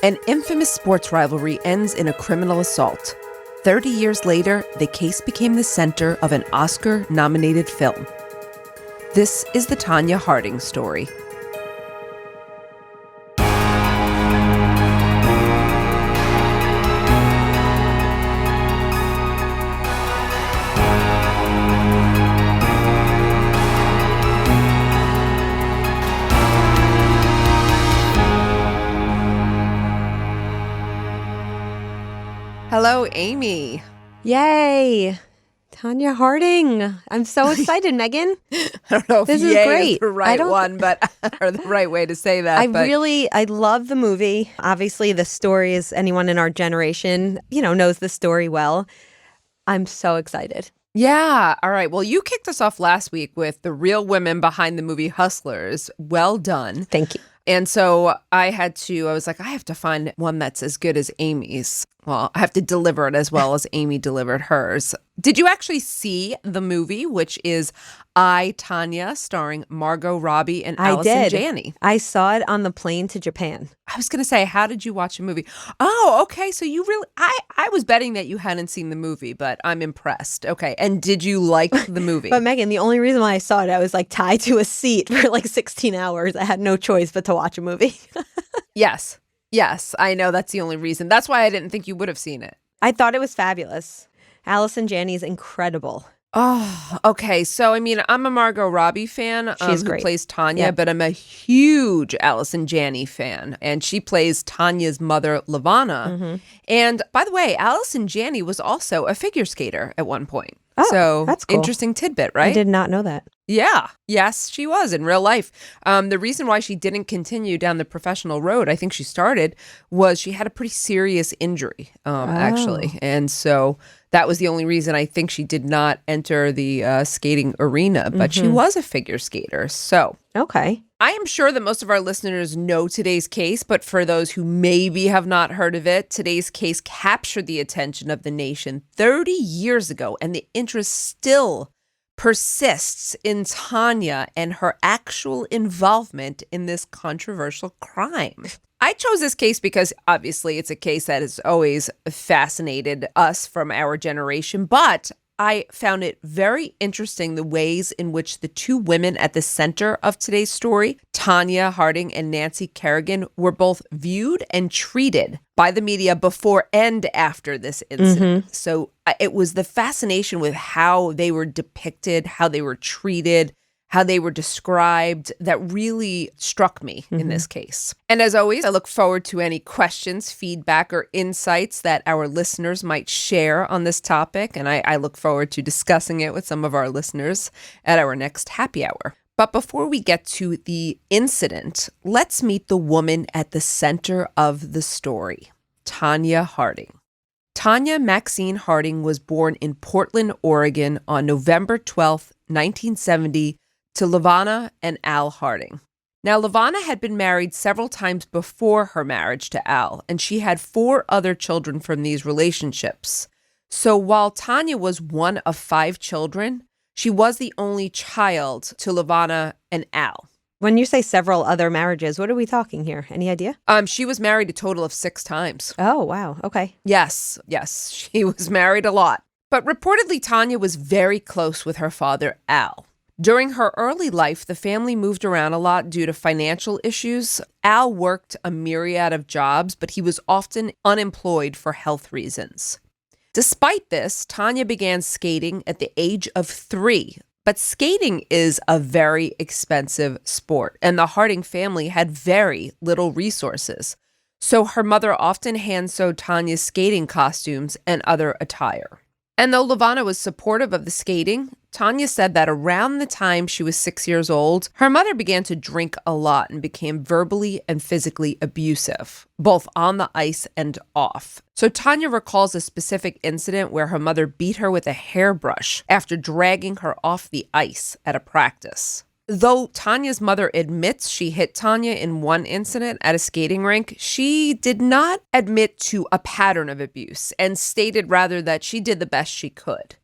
An infamous sports rivalry ends in a criminal assault. 30 years later, the case became the center of an Oscar-nominated film. This is the Tonya Harding story. Hello, Amy. Yay. Tonya Harding. I'm so excited, Meghan. I don't know if this yay is great. is the right one, but or the right way to say that. I love the movie. Obviously, the story is anyone in our generation, knows the story well. I'm so excited. Yeah. All right. Well, you kicked us off last week with the real women behind the movie Hustlers. Well done. Thank you. And so I was like, I have to find one that's as good as Amy's. Well, I have to deliver it as well as Amy delivered hers. Did you actually see the movie, which is I, Tonya, starring Margot Robbie and Allison Janney? I saw it on the plane to Japan. I was going to say, how did you watch a movie? Oh, okay. So you really, I was betting that you hadn't seen the movie, but I'm impressed. Okay. And did you like the movie? But Meghan, the only reason why I saw it, I was like tied to a seat for like 16 hours. I had no choice but to watch a movie. Yes, I know that's the only reason. That's why I didn't think you would have seen it. I thought it was fabulous. Allison Janney's incredible. Oh, okay. So, I mean, I'm a Margot Robbie fan She's who great. plays Tonya, Yeah. but I'm a huge Allison Janney fan. And she plays Tanya's mother, Levana. Mm-hmm. And by the way, Allison Janney was also a figure skater at one point. Oh, so that's cool. Interesting tidbit, right? I did not know that. Yeah. Yes, she was in real life. The reason why she didn't continue down the professional road, I think she started, was she had a pretty serious injury, actually. And so that was the only reason I think she did not enter the skating arena, but she was a figure skater. So Okay. I am sure that most of our listeners know today's case, but for those who maybe have not heard of it, today's case captured the attention of the nation 30 years ago, and the interest still persists in Tonya and her actual involvement in this controversial crime. I chose this case because obviously it's a case that has always fascinated us from our generation, but I found it very interesting the ways in which the two women at the center of today's story, Tonya Harding and Nancy Kerrigan, were both viewed and treated by the media before and after this incident. So it was the fascination with how they were depicted, how they were treated, how they were described that really struck me in this case. And as always, I look forward to any questions, feedback, or insights that our listeners might share on this topic. And I look forward to discussing it with some of our listeners at our next happy hour. But before we get to the incident, let's meet the woman at the center of the story, Tonya Harding. Tonya Maxine Harding was born in Portland, Oregon on November 12th, 1970, to Levana and Al Harding. Now, Levana had been married several times before her marriage to Al, and she had 4 other children from these relationships. So while Tonya was one of 5 children, she was the only child to Levana and Al. When you say several other marriages, what are we talking here? Any idea? She was married a total of 6 times. Oh, wow. Okay. Yes, she was married a lot. But reportedly, Tonya was very close with her father, Al. During her early life, the family moved around a lot due to financial issues. Al worked a myriad of jobs, but he was often unemployed for health reasons. Despite this, Tonya began skating at the age of 3. But skating is a very expensive sport, and the Harding family had very little resources. So her mother often hand-sewed Tonya's skating costumes and other attire. And though Levana was supportive of the skating, Tonya said that around the time she was 6 years old, her mother began to drink a lot and became verbally and physically abusive, both on the ice and off. So Tonya recalls a specific incident where her mother beat her with a hairbrush after dragging her off the ice at a practice. Though Tanya's mother admits she hit Tonya in one incident at a skating rink, she did not admit to a pattern of abuse and stated rather that she did the best she could.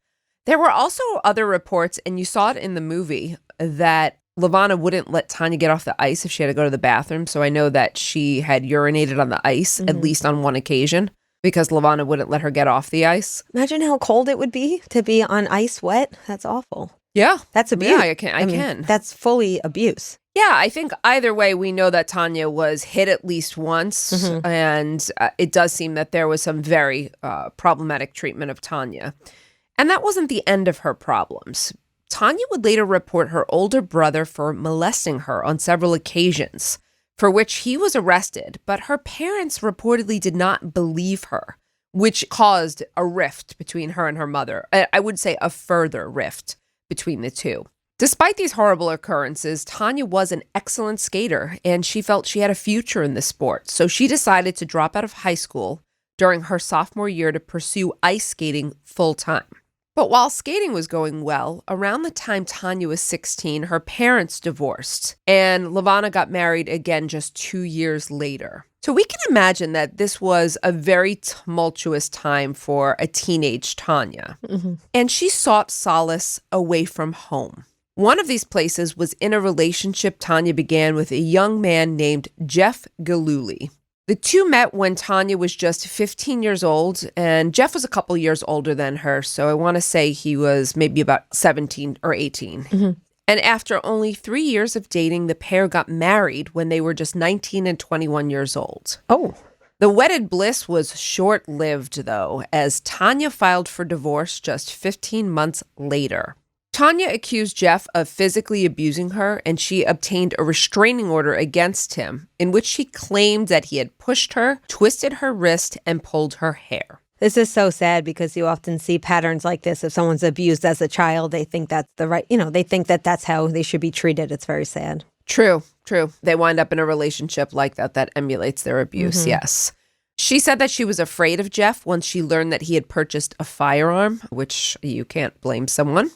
There were also other reports, and you saw it in the movie, that Levana wouldn't let Tonya get off the ice if she had to go to the bathroom. So I know that she had urinated on the ice, at least on one occasion, because Levana wouldn't let her get off the ice. Imagine how cold it would be to be on ice wet. That's awful. Yeah. That's abuse. Yeah, I can. That's fully abuse. Yeah, I think either way, we know that Tonya was hit at least once, and it does seem that there was some very problematic treatment of Tonya. And that wasn't the end of her problems. Tonya would later report her older brother for molesting her on several occasions, for which he was arrested, but her parents reportedly did not believe her, which caused a rift between her and her mother. I would say a further rift between the two. Despite these horrible occurrences, Tonya was an excellent skater, and she felt she had a future in the sport, so she decided to drop out of high school during her sophomore year to pursue ice skating full-time. But while skating was going well, around the time Tonya was 16, her parents divorced, and Levana got married again just 2 years later. So we can imagine that this was a very tumultuous time for a teenage Tonya, and she sought solace away from home. One of these places was in a relationship Tonya began with a young man named Jeff Gillooly. The two met when Tonya was just 15 years old, and Jeff was a couple years older than her, so I want to say he was maybe about 17 or 18. And after only 3 years of dating, the pair got married when they were just 19 and 21 years old. Oh. The wedded bliss was short-lived, though, as Tonya filed for divorce just 15 months later. Tonya accused Jeff of physically abusing her, and she obtained a restraining order against him, in which she claimed that he had pushed her, twisted her wrist, and pulled her hair. This is so sad because you often see patterns like this. If someone's abused as a child, they think that's the right, they think that that's how they should be treated. It's very sad. True. They wind up in a relationship like that emulates their abuse, yes. She said that she was afraid of Jeff once she learned that he had purchased a firearm, which you can't blame someone.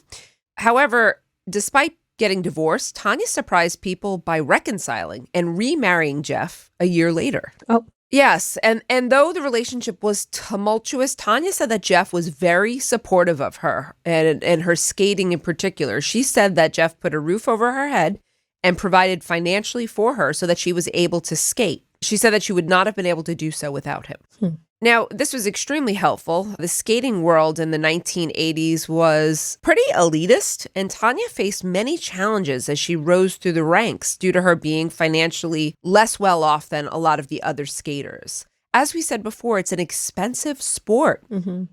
However, despite getting divorced, Tonya surprised people by reconciling and remarrying Jeff a year later. Oh. Yes, and though the relationship was tumultuous, Tonya said that Jeff was very supportive of her and her skating in particular. She said that Jeff put a roof over her head and provided financially for her so that she was able to skate. She said that she would not have been able to do so without him. Now, this was extremely helpful. The skating world in the 1980s was pretty elitist, and Tonya faced many challenges as she rose through the ranks due to her being financially less well off than a lot of the other skaters. As we said before, it's an expensive sport.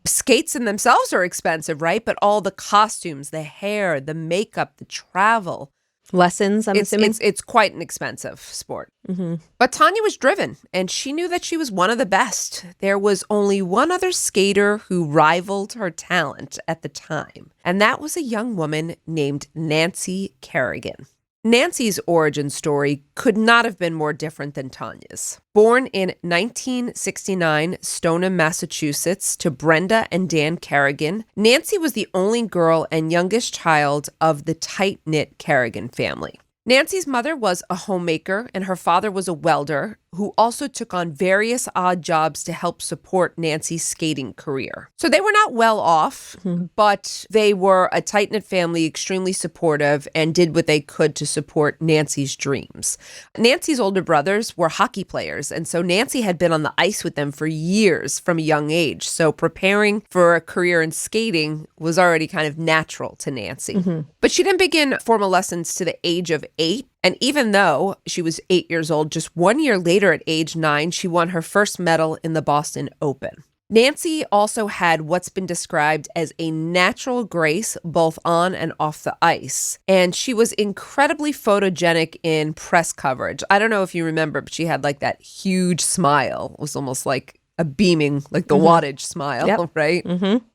Skates in themselves are expensive, right? But all the costumes, the hair, the makeup, the travel. Lessons, I'm assuming? It's quite an expensive sport. But Tonya was driven, and she knew that she was one of the best. There was only one other skater who rivaled her talent at the time, and that was a young woman named Nancy Kerrigan. Nancy's origin story could not have been more different than Tonya's. Born in 1969, Stoneham, Massachusetts, to Brenda and Dan Kerrigan, Nancy was the only girl and youngest child of the tight-knit Kerrigan family. Nancy's mother was a homemaker, and her father was a welder who also took on various odd jobs to help support Nancy's skating career. So they were not well off, but they were a tight-knit family, extremely supportive, and did what they could to support Nancy's dreams. Nancy's older brothers were hockey players, and so Nancy had been on the ice with them for years from a young age. So preparing for a career in skating was already kind of natural to Nancy. But she didn't begin formal lessons to the age of 8. And even though she was 8 years old, just 1 year later at age 9, she won her first medal in the Boston Open. Nancy also had what's been described as a natural grace both on and off the ice. And she was incredibly photogenic in press coverage. I don't know if you remember, but she had like that huge smile. It was almost like a beaming, like the wattage smile, right?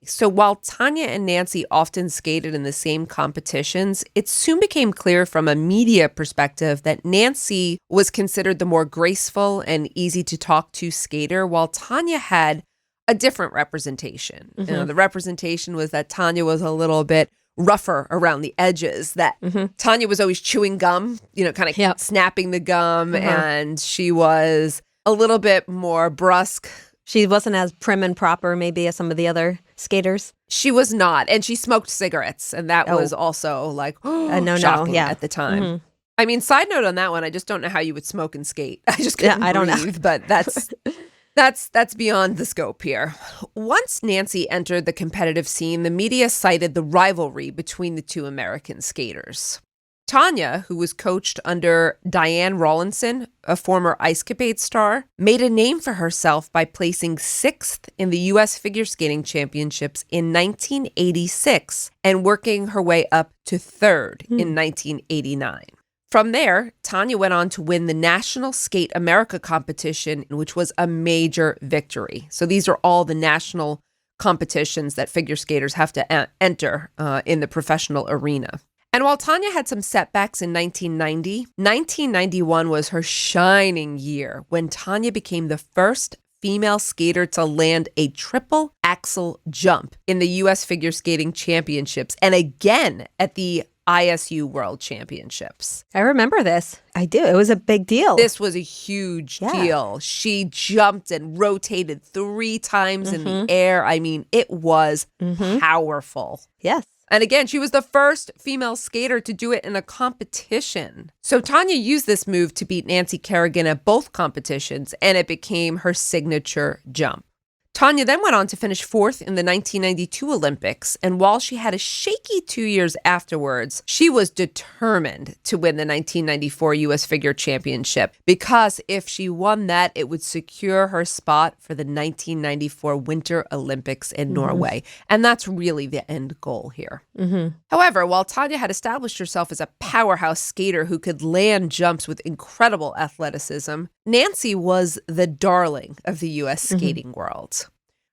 So while Tonya and Nancy often skated in the same competitions, it soon became clear from a media perspective that Nancy was considered the more graceful and easy to talk to skater, while Tonya had a different representation. You know, the representation was that Tonya was a little bit rougher around the edges, that Tonya was always chewing gum, kind of snapping the gum, and she was a little bit more brusque. She wasn't as prim and proper maybe as some of the other skaters? She was not. And she smoked cigarettes. And that was also like, shocking at the time. Mm-hmm. I mean, side note on that one, I just don't know how you would smoke and skate. I just couldn't I don't breathe, know. But that's beyond the scope here. Once Nancy entered the competitive scene, the media cited the rivalry between the two American skaters. Tonya, who was coached under Diane Rawlinson, a former Ice Capade star, made a name for herself by placing 6th in the U.S. Figure Skating Championships in 1986 and working her way up to 3rd in 1989. From there, Tonya went on to win the National Skate America competition, which was a major victory. So these are all the national competitions that figure skaters have to enter in the professional arena. And while Tonya had some setbacks in 1990, 1991 was her shining year when Tonya became the first female skater to land a triple axel jump in the U.S. Figure Skating Championships and again at the ISU World Championships. I remember this. I do. It was a big deal. This was a huge deal. She jumped and rotated 3 times in the air. I mean, it was powerful. Yes. And again, she was the first female skater to do it in a competition. So Tonya used this move to beat Nancy Kerrigan at both competitions, and it became her signature jump. Tonya then went on to finish 4th in the 1992 Olympics, and while she had a shaky 2 years afterwards, she was determined to win the 1994 U.S. Figure Championship because if she won that, it would secure her spot for the 1994 Winter Olympics in Norway. And that's really the end goal here. However, while Tonya had established herself as a powerhouse skater who could land jumps with incredible athleticism, Nancy was the darling of the U.S. skating world.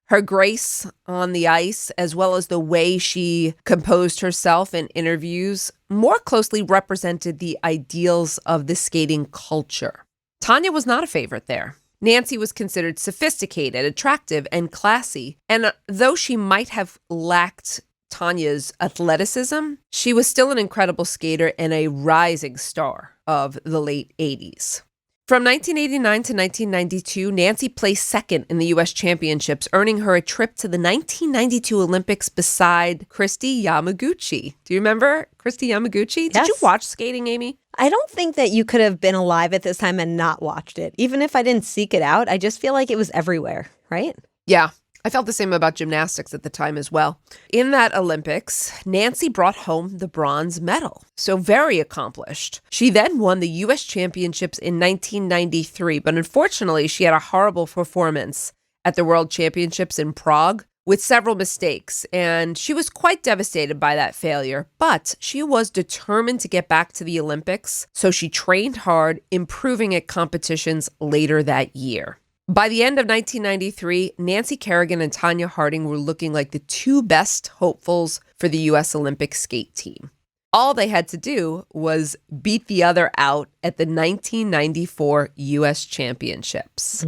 Her grace on the ice, as well as the way she composed herself in interviews, more closely represented the ideals of the skating culture. Tonya was not a favorite there. Nancy was considered sophisticated, attractive, and classy, and though she might have lacked Tonya's athleticism, she was still an incredible skater and a rising star of the late 80s. From 1989 to 1992, Nancy placed 2nd in the U.S. Championships, earning her a trip to the 1992 Olympics beside Kristi Yamaguchi. Do you remember Kristi Yamaguchi? Did you watch skating, Amy? I don't think that you could have been alive at this time and not watched it. Even if I didn't seek it out, I just feel like it was everywhere, right? Yeah. I felt the same about gymnastics at the time as well. In that Olympics, Nancy brought home the bronze medal, so very accomplished. She then won the U.S. Championships in 1993, but unfortunately, she had a horrible performance at the World Championships in Prague with several mistakes, and she was quite devastated by that failure, but she was determined to get back to the Olympics, so she trained hard, improving at competitions later that year. By the end of 1993, Nancy Kerrigan and Tonya Harding were looking like the 2 best hopefuls for the U.S. Olympic skate team. All they had to do was beat the other out at the 1994 U.S. Championships.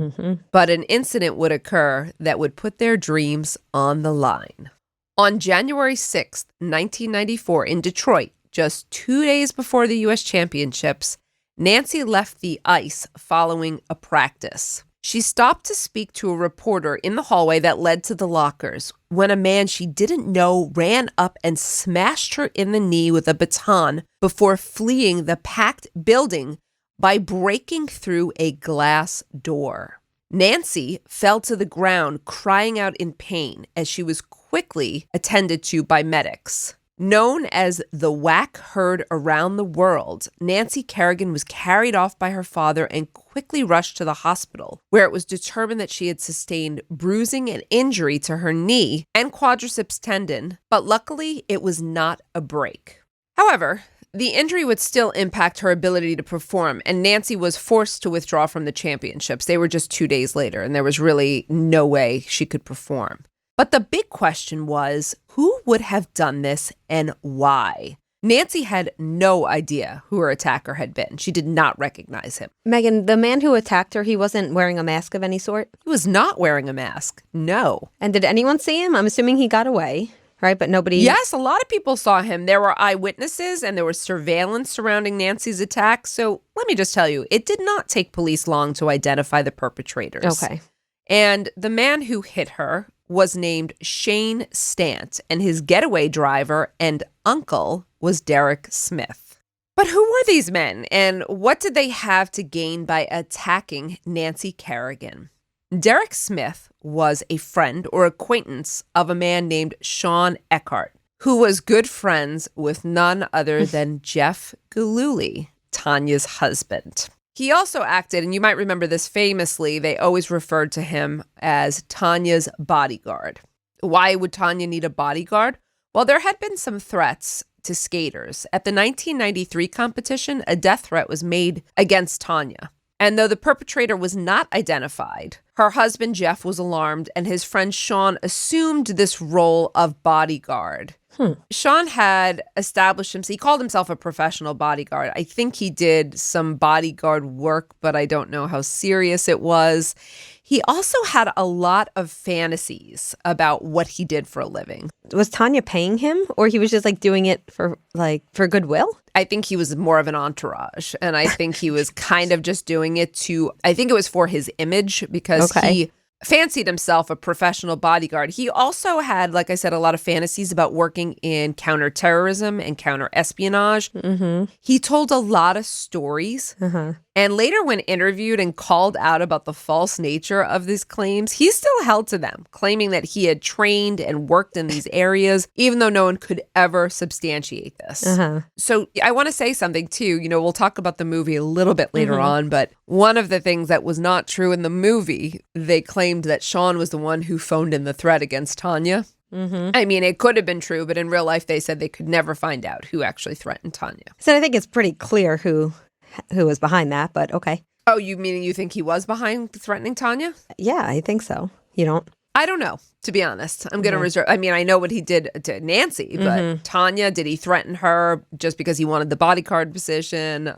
But an incident would occur that would put their dreams on the line. On January 6th, 1994, in Detroit, just 2 days before the U.S. Championships, Nancy left the ice following a practice. She stopped to speak to a reporter in the hallway that led to the lockers when a man she didn't know ran up and smashed her in the knee with a baton before fleeing the packed building by breaking through a glass door. Nancy fell to the ground, crying out in pain as she was quickly attended to by medics. Known as the whack heard around the world, Nancy Kerrigan was carried off by her father and quickly rushed to the hospital, where it was determined that she had sustained bruising and injury to her knee and quadriceps tendon, but luckily it was not a break. However, the injury would still impact her ability to perform, and Nancy was forced to withdraw from the championships. They were just 2 days later, and there was really no way she could perform. But the big question was, who would have done this and why? Nancy had no idea who her attacker had been. She did not recognize him. Megan, the man who attacked her, he wasn't wearing a mask of any sort? He was not wearing a mask. No. And did anyone see him? I'm assuming he got away, right? But nobody... Yes, a lot of people saw him. There were eyewitnesses and there was surveillance surrounding Nancy's attack. So let me just tell you, it did not take police long to identify the perpetrators. Okay. And the man who hit her was named Shane Stant, and his getaway driver and uncle was Derek Smith. But who were these men, and what did they have to gain by attacking Nancy Kerrigan? Derek Smith was a friend or acquaintance of a man named Sean Eckhart, who was good friends with none other than Jeff Gillooly, Tonya's husband. He also acted, and you might remember this famously, they always referred to him as Tonya's bodyguard. Why would Tonya need a bodyguard? Well, there had been some threats to skaters. At the 1993 competition, a death threat was made against Tonya. And though the perpetrator was not identified, her husband Jeff was alarmed, and his friend Sean assumed this role of bodyguard. Sean had established himself, he called himself a professional bodyguard. I think he did some bodyguard work, but I don't know how serious it was. He also had a lot of fantasies about what he did for a living. Was Tonya paying him, or he was just like doing it for goodwill? I think he was more of an entourage, and I think he was kind of just doing it I think it was for his image, because he fancied himself a professional bodyguard. He also had, like I said, a lot of fantasies about working in counterterrorism and counterespionage. He told a lot of stories. And later, when interviewed and called out about the false nature of these claims, he still held to them, claiming that he had trained and worked in these areas, even though no one could ever substantiate this. So I want to say something, too. You know, we'll talk about the movie a little bit later on, but one of the things that was not true in the movie, they claimed that Sean was the one who phoned in the threat against Tonya. I mean, it could have been true, but in real life, they said they could never find out who actually threatened Tonya. So I think it's pretty clear who was behind that, but okay. Oh, you meaning you think he was behind threatening Tonya? Yeah, I think so. You don't? I don't know, to be honest. I'm going to reserve. I mean, I know what he did to Nancy, but Tonya, did he threaten her just because he wanted the bodyguard position?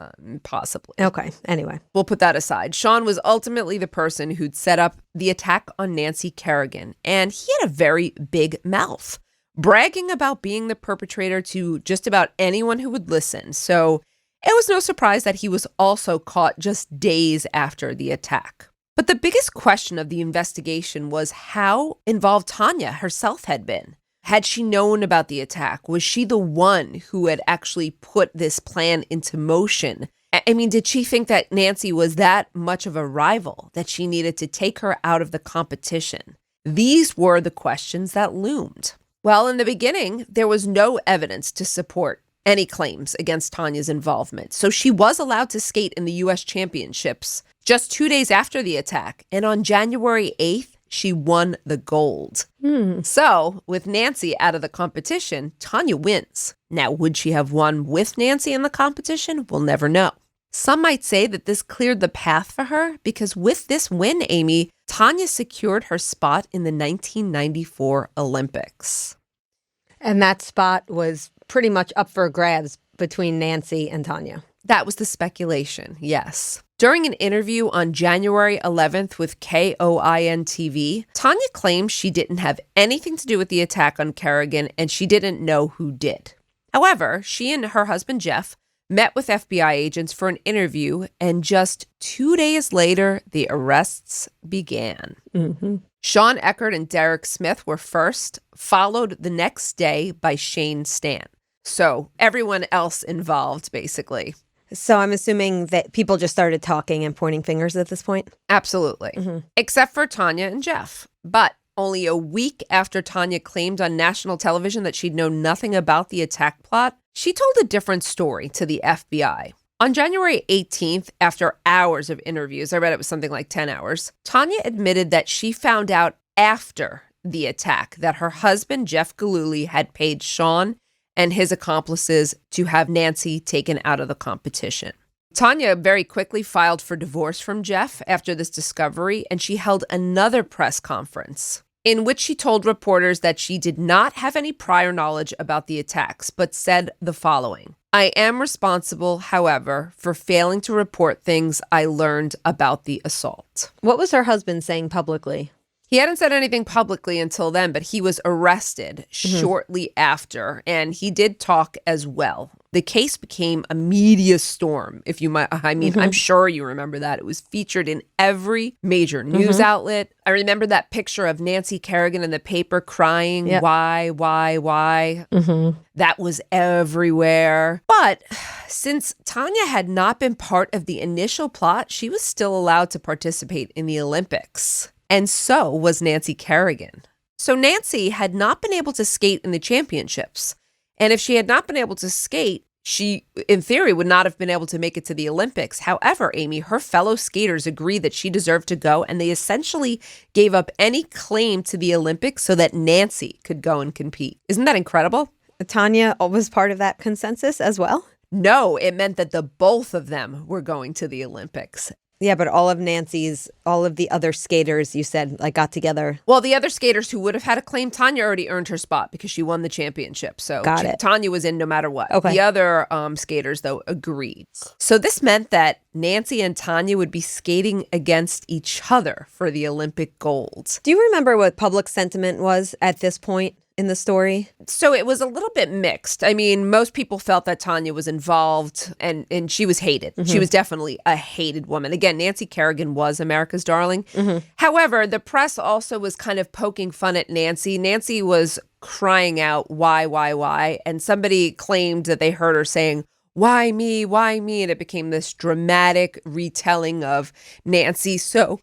Possibly. Okay. Anyway. We'll put that aside. Sean was ultimately the person who'd set up the attack on Nancy Kerrigan, and he had a very big mouth, bragging about being the perpetrator to just about anyone who would listen. So it was no surprise that he was also caught just days after the attack. But the biggest question of the investigation was how involved Tonya herself had been. Had she known about the attack? Was she the one who had actually put this plan into motion? I mean, did she think that Nancy was that much of a rival that she needed to take her out of the competition? These were the questions that loomed. Well, in the beginning, there was no evidence to support any claims against Tonya's involvement. So she was allowed to skate in the U.S. Championships just 2 days after the attack. And on January 8th, she won the gold. So with Nancy out of the competition, Tonya wins. Now, would she have won with Nancy in the competition? We'll never know. Some might say that this cleared the path for her because with this win, Amy, Tonya secured her spot in the 1994 Olympics. And that spot was pretty much up for grabs between Nancy and Tonya. That was the speculation, yes. During an interview on January 11th with KOIN TV, Tonya claimed she didn't have anything to do with the attack on Kerrigan and she didn't know who did. However, she and her husband Jeff met with FBI agents for an interview, and just 2 days later, the arrests began. Sean Eckhart and Derek Smith were first, followed the next day by Shane Stant. So everyone else involved, basically. So I'm assuming that people just started talking and pointing fingers at this point? Absolutely. Except for Tonya and Jeff. But only a week after Tonya claimed on national television that she'd known nothing about the attack plot, she told a different story to the FBI. On January 18th, after hours of interviews, I read it was something like 10 hours, Tonya admitted that she found out after the attack that her husband, Jeff Gillooly, had paid Sean and his accomplices to have Nancy taken out of the competition. Tonya very quickly filed for divorce from Jeff after this discovery, and she held another press conference in which she told reporters that she did not have any prior knowledge about the attacks, but said the following: "I am responsible, however, for failing to report things I learned about the assault." What was her husband saying publicly? He hadn't said anything publicly until then, but he was arrested shortly after, and he did talk as well. The case became a media storm, if you might. I mean, I'm sure you remember that. It was featured in every major news outlet. I remember that picture of Nancy Kerrigan in the paper crying, why? That was everywhere. But since Tonya had not been part of the initial plot, she was still allowed to participate in the Olympics. And so was Nancy Kerrigan. So Nancy had not been able to skate in the championships. And if she had not been able to skate, she, in theory, would not have been able to make it to the Olympics. However, Amy, her fellow skaters agreed that she deserved to go, and they essentially gave up any claim to the Olympics so that Nancy could go and compete. Isn't that incredible? Tonya was part of that consensus as well? No, it meant that the both of them were going to the Olympics. Yeah, but all of the other skaters, you said, like, got together. Well, the other skaters who would have had a claim, Tonya already earned her spot because she won the championship. So Got it. Tonya was in no matter what. Okay. The other skaters, though, agreed. So this meant that Nancy and Tonya would be skating against each other for the Olympic gold. Do you remember what public sentiment was at this point in the story? So it was a little bit mixed. I mean, most people felt that Tonya was involved and she was hated. She was definitely a hated woman. Again, Nancy Kerrigan was America's darling. However, the press also was kind of poking fun at Nancy. Nancy was crying out, why? And somebody claimed that they heard her saying, why me? And it became this dramatic retelling of Nancy. So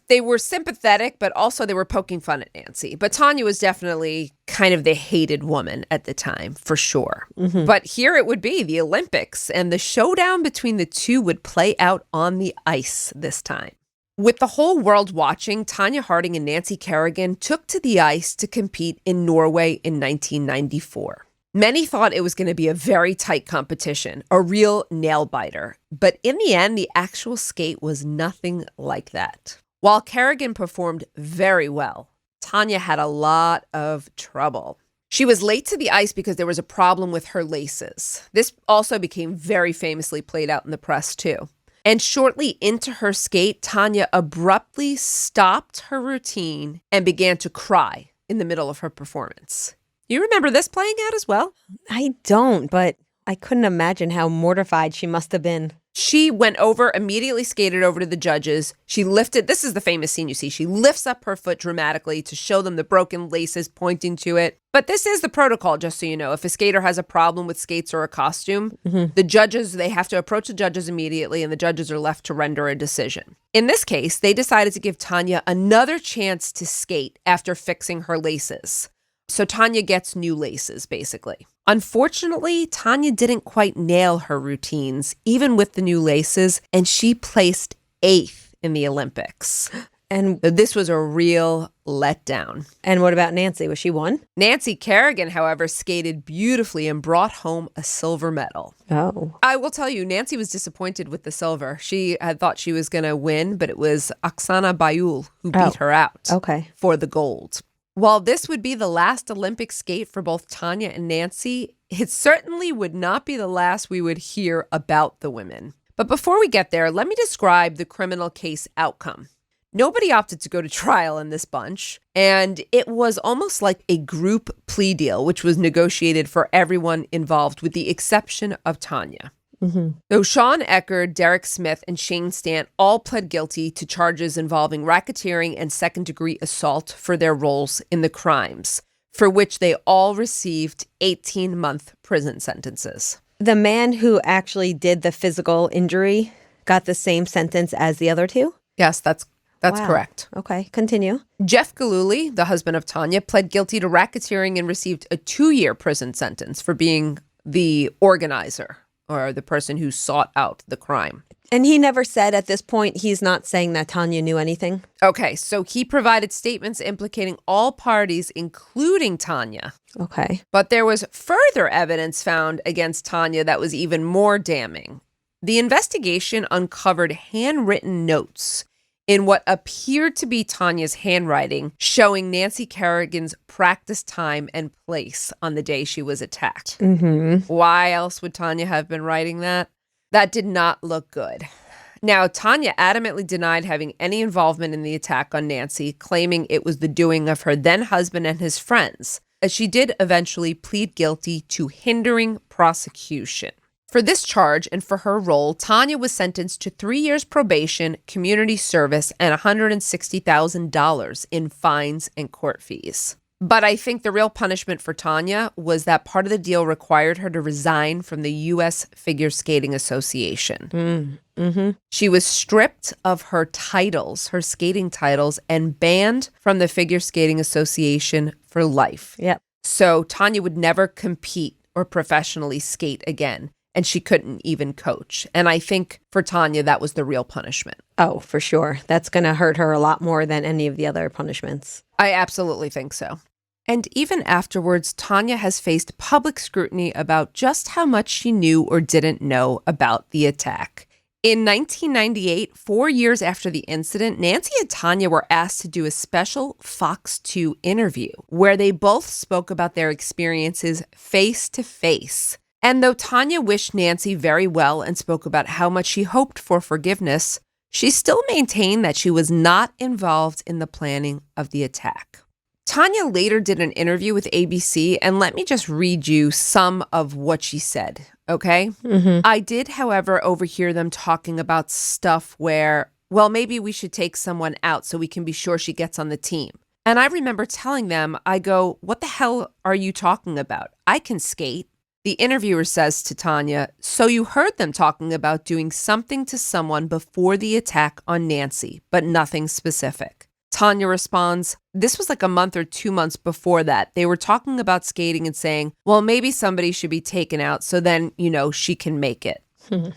they were sympathetic, but also they were poking fun at Nancy. But Tonya was definitely kind of the hated woman at the time, for sure. But here it would be, the Olympics, and the showdown between the two would play out on the ice this time. With the whole world watching, Tonya Harding and Nancy Kerrigan took to the ice to compete in Norway in 1994. Many thought it was going to be a very tight competition, a real nail-biter. But in the end, the actual skate was nothing like that. While Kerrigan performed very well, Tonya had a lot of trouble. She was late to the ice because there was a problem with her laces. This also became very famously played out in the press too. And shortly into her skate, Tonya abruptly stopped her routine and began to cry in the middle of her performance. You remember this playing out as well? I don't, but I couldn't imagine how mortified she must have been. She went over, immediately skated over to the judges. She lifted, this is the famous scene you see, she lifts up her foot dramatically to show them the broken laces, pointing to it. But this is the protocol, just so you know. If a skater has a problem with skates or a costume, the judges, they have to approach the judges immediately, and the judges are left to render a decision. In this case, they decided to give Tonya another chance to skate after fixing her laces. So Tonya gets new laces, basically. Unfortunately, Tonya didn't quite nail her routines, even with the new laces, and she placed 8th in the Olympics. And this was a real letdown. And what about Nancy? Was she won? Nancy Kerrigan, however, skated beautifully and brought home a silver medal. Oh. I will tell you, Nancy was disappointed with the silver. She had thought she was going to win, but it was Oksana Bayul who beat her out for the gold. While this would be the last Olympic skate for both Tonya and Nancy, it certainly would not be the last we would hear about the women. But before we get there, let me describe the criminal case outcome. Nobody opted to go to trial in this bunch, and it was almost like a group plea deal, which was negotiated for everyone involved, with the exception of Tonya. So Sean Eckerd, Derek Smith, and Shane Stant all pled guilty to charges involving racketeering and second-degree assault for their roles in the crimes, for which they all received 18-month prison sentences. The man who actually did the physical injury got the same sentence as the other two? Yes, that's correct. Okay, continue. Jeff Gillooly, the husband of Tonya, pled guilty to racketeering and received a 2-year prison sentence for being the organizer, or the person who sought out the crime. And he never said at this point, he's not saying that Tonya knew anything? Okay, so he provided statements implicating all parties, including Tonya. Okay. But there was further evidence found against Tonya that was even more damning. The investigation uncovered handwritten notes in what appeared to be Tonya's handwriting, showing Nancy Kerrigan's practice time and place on the day she was attacked. Why else would Tonya have been writing that? That did not look good. Now, Tonya adamantly denied having any involvement in the attack on Nancy, claiming it was the doing of her then husband and his friends, as she did eventually plead guilty to hindering prosecution. For this charge and for her role, Tonya was sentenced to 3 years probation, community service, and $160,000 in fines and court fees. But I think the real punishment for Tonya was that part of the deal required her to resign from the U.S. Figure Skating Association. She was stripped of her titles, her skating titles, and banned from the Figure Skating Association for life. Yep. So Tonya would never compete or professionally skate again, and she couldn't even coach. And I think for Tonya, that was the real punishment. Oh, for sure. That's going to hurt her a lot more than any of the other punishments. I absolutely think so. And even afterwards, Tonya has faced public scrutiny about just how much she knew or didn't know about the attack. In 1998, 4 years after the incident, Nancy and Tonya were asked to do a special Fox 2 interview where they both spoke about their experiences face to face. And though Tonya wished Nancy very well and spoke about how much she hoped for forgiveness, she still maintained that she was not involved in the planning of the attack. Tonya later did an interview with ABC, and let me just read you some of what she said, okay? I did, however, overhear them talking about stuff where, well, maybe we should take someone out so we can be sure she gets on the team. And I remember telling them, I go, what the hell are you talking about? I can skate. The interviewer says to Tonya, so you heard them talking about doing something to someone before the attack on Nancy, but nothing specific. Tonya responds, this was like a month or 2 months before that. They were talking about skating and saying, well, maybe somebody should be taken out so then, she can make it.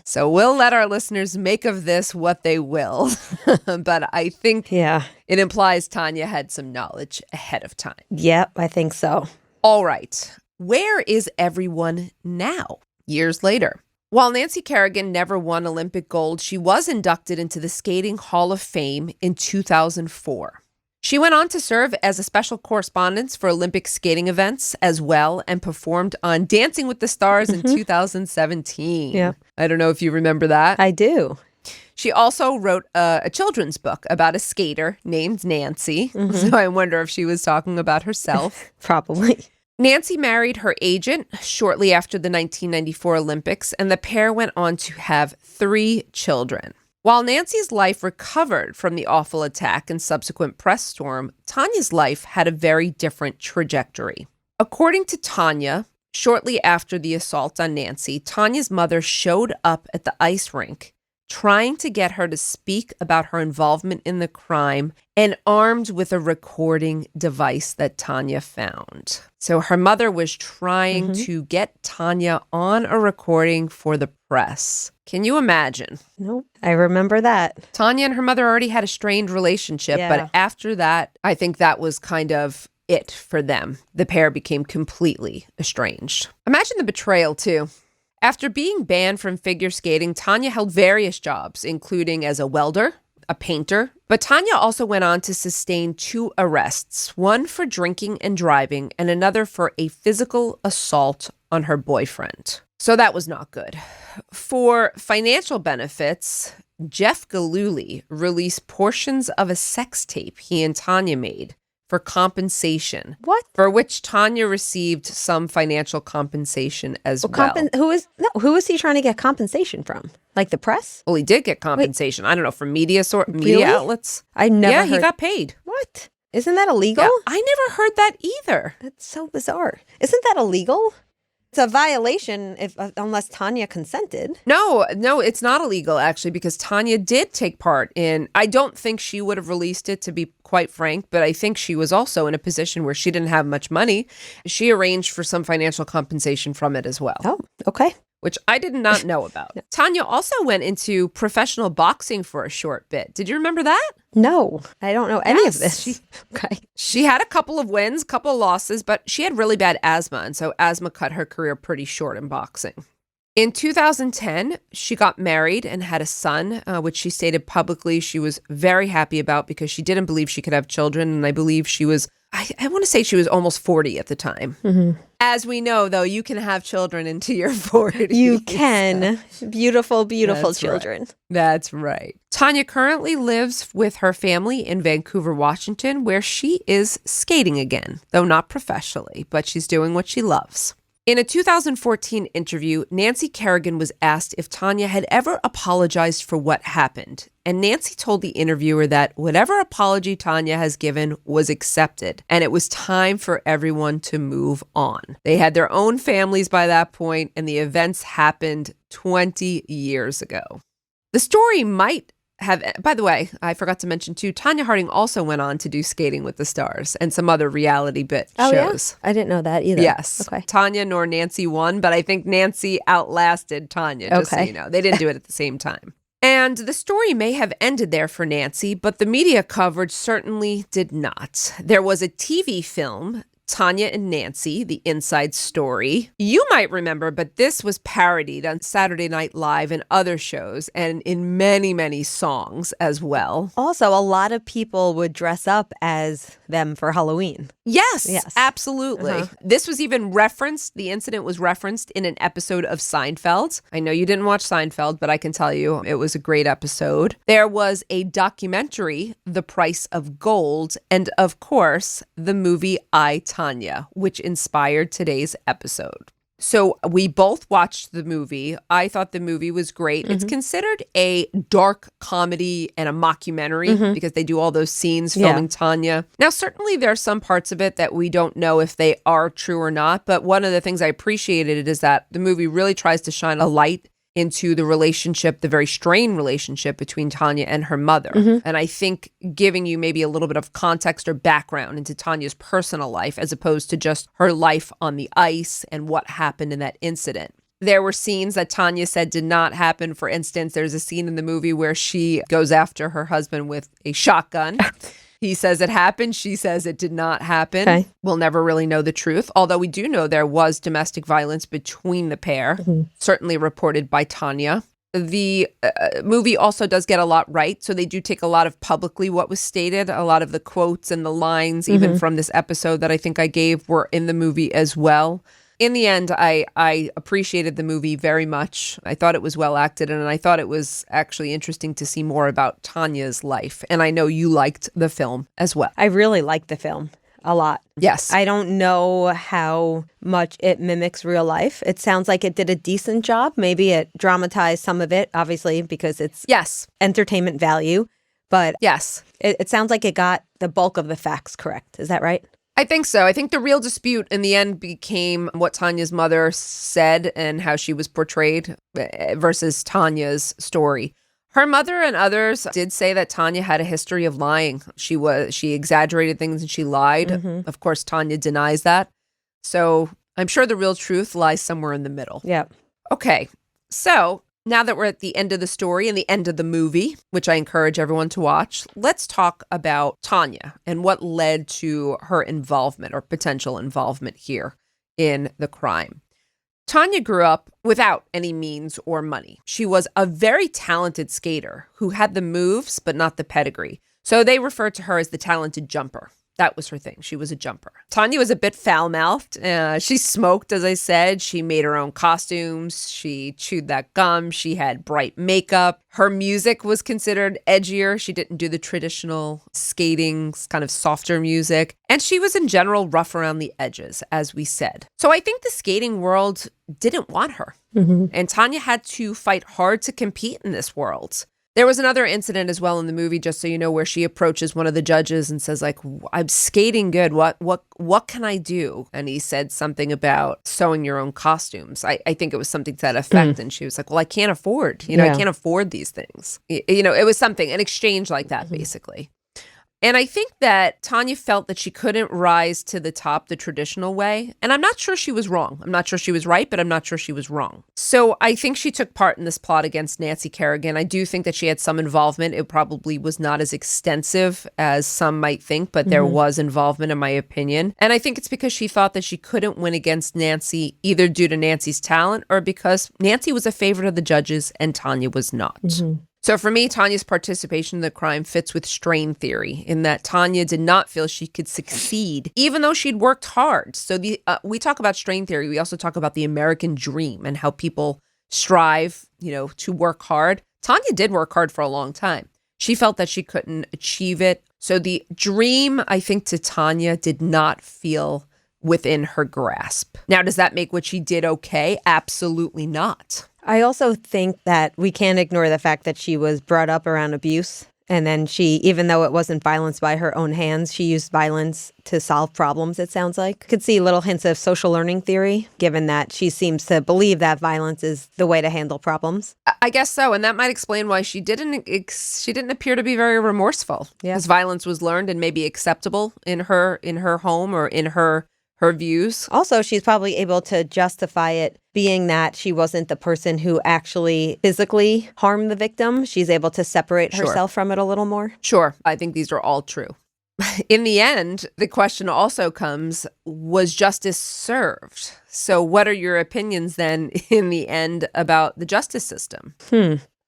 So we'll let our listeners make of this what they will. But I think it implies Tonya had some knowledge ahead of time. Yep, I think so. All right. Where is everyone now, years later? While Nancy Kerrigan never won Olympic gold, she was inducted into the Skating Hall of Fame in 2004. She went on to serve as a special correspondent for Olympic skating events as well and performed on Dancing with the Stars in 2017. Yeah. I don't know if you remember that. I do. She also wrote a children's book about a skater named Nancy. So I wonder if she was talking about herself. Probably. Nancy married her agent shortly after the 1994 Olympics, and the pair went on to have 3 children. While Nancy's life recovered from the awful attack and subsequent press storm, Tonya's life had a very different trajectory. According to Tonya, shortly after the assault on Nancy, Tonya's mother showed up at the ice rink trying to get her to speak about her involvement in the crime and armed with a recording device that Tonya found. So her mother was trying to get Tonya on a recording for the press. Can you imagine? Nope. I remember that. Tonya and her mother already had a strained relationship, but after that, I think that was kind of it for them. The pair became completely estranged. Imagine the betrayal, too. After being banned from figure skating, Tonya held various jobs, including as a welder, a painter. But Tonya also went on to sustain 2 arrests, one for drinking and driving and another for a physical assault on her boyfriend. So that was not good. For financial benefits, Jeff Gillooly released portions of a sex tape he and Tonya made for compensation. What? For which Tonya received some financial compensation as well. Who is he trying to get compensation from? Like the press? Well, he did get compensation. I don't know, from media Really? outlets. I never heard. Yeah, he got paid. What? Isn't that illegal? Yeah, I never heard that either. That's so bizarre. Isn't that illegal? It's a violation unless Tonya consented. No, it's not illegal, actually, because Tonya did take part in, I don't think she would have released it, to be quite frank, but I think she was also in a position where she didn't have much money. She arranged for some financial compensation from it as well. Oh, okay. Which I did not know about. Tonya also went into professional boxing for a short bit. Did you remember that? No, I don't know any of this. She had a couple of wins, couple of losses, but she had really bad asthma, and so asthma cut her career pretty short in boxing. In 2010, she got married and had a son, which she stated publicly she was very happy about because she didn't believe she could have children, and I believe she was I want to say she was almost 40 at the time. As we know, though, you can have children into your 40s. You can. Beautiful, beautiful That's children. Right. That's right. Tonya currently lives with her family in Vancouver, Washington, where she is skating again, though not professionally, but she's doing what she loves. In a 2014 interview, Nancy Kerrigan was asked if Tonya had ever apologized for what happened. And Nancy told the interviewer that whatever apology Tonya has given was accepted, and it was time for everyone to move on. They had their own families by that point, and the events happened 20 years ago. The story might have, by the way, I forgot to mention too, Tonya Harding also went on to do Skating with the Stars and some other reality bit shows. Yeah? I didn't know that either. Yes. Okay. Tonya nor Nancy won, but I think Nancy outlasted Tonya, just so you know. They didn't do it at the same time. And the story may have ended there for Nancy, but the media coverage certainly did not. There was a TV film, Tonya and Nancy, The Inside Story. You might remember, but this was parodied on Saturday Night Live and other shows, and in many, many songs as well. Also, a lot of people would dress up as them for Halloween. Yes, absolutely. This was even referenced, the incident was referenced in an episode of Seinfeld. I know you didn't watch Seinfeld, but I can tell you it was a great episode. There was a documentary, The Price of Gold, and of course, the movie I, Tonya, which inspired today's episode. So we both watched the movie. I thought the movie was great. It's considered a dark comedy and a mockumentary because they do all those scenes filming Tonya. Now, certainly there are some parts of it that we don't know if they are true or not. But one of the things I appreciated is that the movie really tries to shine a light into the relationship, the very strained relationship between Tonya and her mother. And I think giving you maybe a little bit of context or background into Tanya's personal life as opposed to just her life on the ice and what happened in that incident. There were scenes that Tonya said did not happen. For instance, there's a scene in the movie where she goes after her husband with a shotgun. He says it happened. She says it did not happen. Okay. We'll never really know the truth, although we do know there was domestic violence between the pair, certainly reported by Tonya. The movie also does get a lot right, so they do take a lot of publicly what was stated. A lot of the quotes and the lines, even from this episode that I think I gave, were in the movie as well. In the end, I appreciated the movie very much. I thought it was well acted, and I thought it was actually interesting to see more about Tanya's life. And I know you liked the film as well. I really liked the film a lot. Yes. I don't know how much it mimics real life. It sounds like it did a decent job. Maybe it dramatized some of it, obviously, because it's entertainment value. But it sounds like it got the bulk of the facts correct. Is that right? I think so. I think the real dispute in the end became what Tanya's mother said and how she was portrayed versus Tanya's story. Her mother and others did say that Tonya had a history of lying. She exaggerated things and she lied. Of course, Tonya denies that. So I'm sure the real truth lies somewhere in the middle. Yeah. Okay. So now that we're at the end of the story and the end of the movie, which I encourage everyone to watch, let's talk about Tonya and what led to her involvement or potential involvement here in the crime. Tonya grew up without any means or money. She was a very talented skater who had the moves, but not the pedigree. So they referred to her as the talented jumper. That was her thing. She was a jumper. Tonya was a bit foul-mouthed. She smoked, as I said. She made her own costumes. She chewed that gum. She had bright makeup. Her music was considered edgier. She didn't do the traditional skating, kind of softer music. And she was in general rough around the edges, as we said. So I think the skating world didn't want her. And Tonya had to fight hard to compete in this world. There was another incident as well in the movie, just so you know, where she approaches one of the judges and says, like, I'm skating good. What can I do? And he said something about sewing your own costumes. I think it was something to that effect. And she was like, well, I can't afford, I can't afford these things. It was something, an exchange like that, basically. And I think that Tonya felt that she couldn't rise to the top the traditional way. And I'm not sure she was wrong. I'm not sure she was right, but I'm not sure she was wrong. So I think she took part in this plot against Nancy Kerrigan. I do think that she had some involvement. It probably was not as extensive as some might think, but there was involvement in my opinion. And I think it's because she thought that she couldn't win against Nancy, either due to Nancy's talent or because Nancy was a favorite of the judges and Tonya was not. So for me, Tonya's participation in the crime fits with strain theory in that Tonya did not feel she could succeed, even though she'd worked hard. So we talk about strain theory. We also talk about the American dream and how people strive, to work hard. Tonya did work hard for a long time. She felt that she couldn't achieve it. So the dream, I think, to Tonya did not feel within her grasp. Now, does that make what she did okay? Absolutely not. I also think that we can't ignore the fact that she was brought up around abuse. And then she, even though it wasn't violence by her own hands, she used violence to solve problems, it sounds like. Could see little hints of social learning theory, given that she seems to believe that violence is the way to handle problems. I guess so. And that might explain why she didn't appear to be very remorseful. Yeah. Because violence was learned and maybe acceptable in her home or in her views. Also, she's probably able to justify it being that she wasn't the person who actually physically harmed the victim. She's able to separate herself from it a little more. Sure. I think these are all true. In the end, the question also comes, was justice served? So what are your opinions then in the end about the justice system?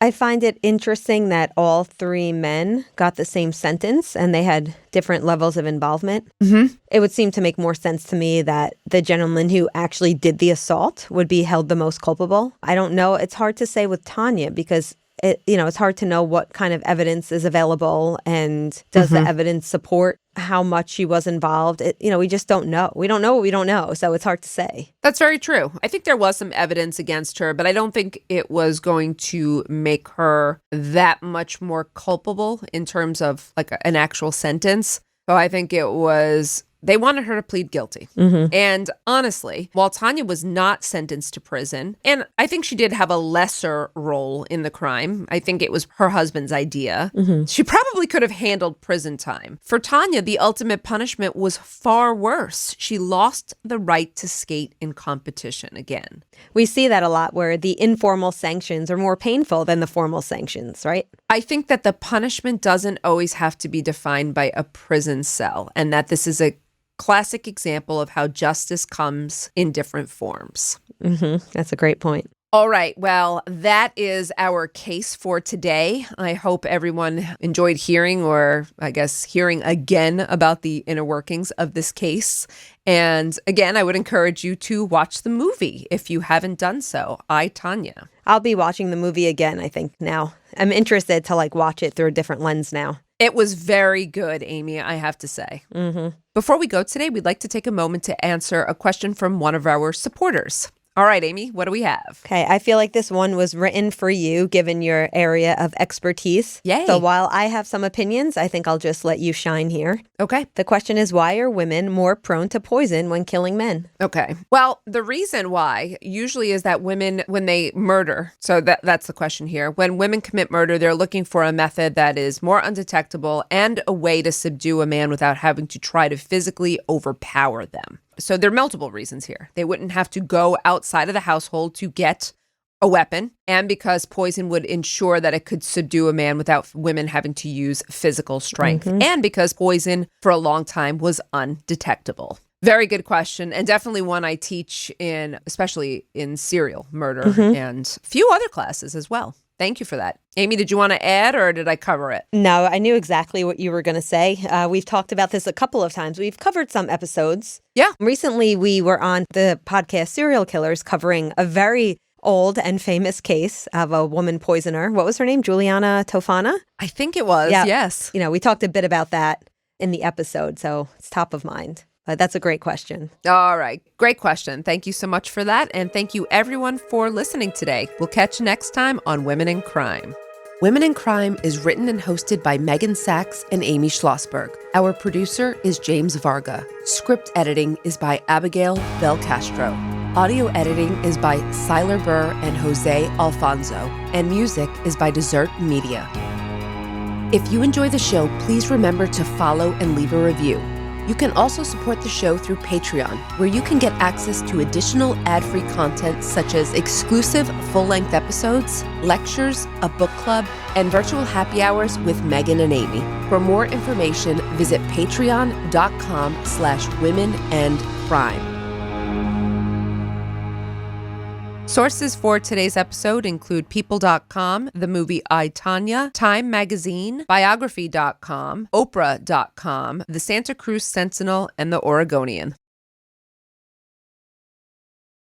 I find it interesting that all three men got the same sentence and they had different levels of involvement. Mm-hmm. It would seem to make more sense to me that the gentleman who actually did the assault would be held the most culpable. I don't know. It's hard to say with Tonya because it's hard to know what kind of evidence is available and does the evidence support how much she was involved. We just don't know. We don't know what we don't know, so it's hard to say. That's very true. I think there was some evidence against her, but I don't think it was going to make her that much more culpable in terms of like an actual sentence. So I think they wanted her to plead guilty. Mm-hmm. And honestly, while Tonya was not sentenced to prison, and I think she did have a lesser role in the crime, I think it was her husband's idea, she probably could have handled prison time. For Tonya, the ultimate punishment was far worse. She lost the right to skate in competition again. We see that a lot where the informal sanctions are more painful than the formal sanctions, right? I think that the punishment doesn't always have to be defined by a prison cell, and that this is a classic example of how justice comes in different forms. Mm-hmm. That's a great point. All right. Well, that is our case for today. I hope everyone enjoyed hearing, or I guess hearing again, about the inner workings of this case. And again, I would encourage you to watch the movie if you haven't done so. I, Tonya. I'll be watching the movie again, I think, now. I'm interested to watch it through a different lens now. It was very good, Amy, I have to say. Mm-hmm. Before we go today, we'd like to take a moment to answer a question from one of our supporters. All right, Amy, what do we have? Okay, I feel like this one was written for you, given your area of expertise. Yay. So while I have some opinions, I think I'll just let you shine here. Okay. The question is, why are women more prone to poison when killing men? Okay. Well, the reason why usually is that women, when they murder, so that's the question here. When women commit murder, they're looking for a method that is more undetectable and a way to subdue a man without having to try to physically overpower them. So there are multiple reasons here. They wouldn't have to go outside of the household to get a weapon, and because poison would ensure that it could subdue a man without women having to use physical strength, and because poison for a long time was undetectable. Very good question, and definitely one I teach especially in serial murder and a few other classes as well. Thank you for that. Amy, did you want to add, or did I cover it? No, I knew exactly what you were going to say. We've talked about this a couple of times. We've covered some episodes. Yeah. Recently, we were on the podcast Serial Killers covering a very old and famous case of a woman poisoner. What was her name? Juliana Tofana? I think it was, yeah. Yes. We talked a bit about that in the episode, so it's top of mind. That's a great question. All right. Great question. Thank you so much for that. And thank you, everyone, for listening today. We'll catch you next time on Women in Crime. Women in Crime is written and hosted by Meghan Sachs and Amy Shlosberg. Our producer is James Varga. Script editing is by Abigail Belcastro. Audio editing is by Siler Burr and Jose Alfonso. And music is by Desert Media. If you enjoy the show, please remember to follow and leave a review. You can also support the show through Patreon, where you can get access to additional ad-free content such as exclusive full-length episodes, lectures, a book club, and virtual happy hours with Meghan and Amy. For more information, visit patreon.com/womenandcrime. Sources for today's episode include People.com, the movie I, Tonya, Time Magazine, Biography.com, Oprah.com, the Santa Cruz Sentinel, and the Oregonian.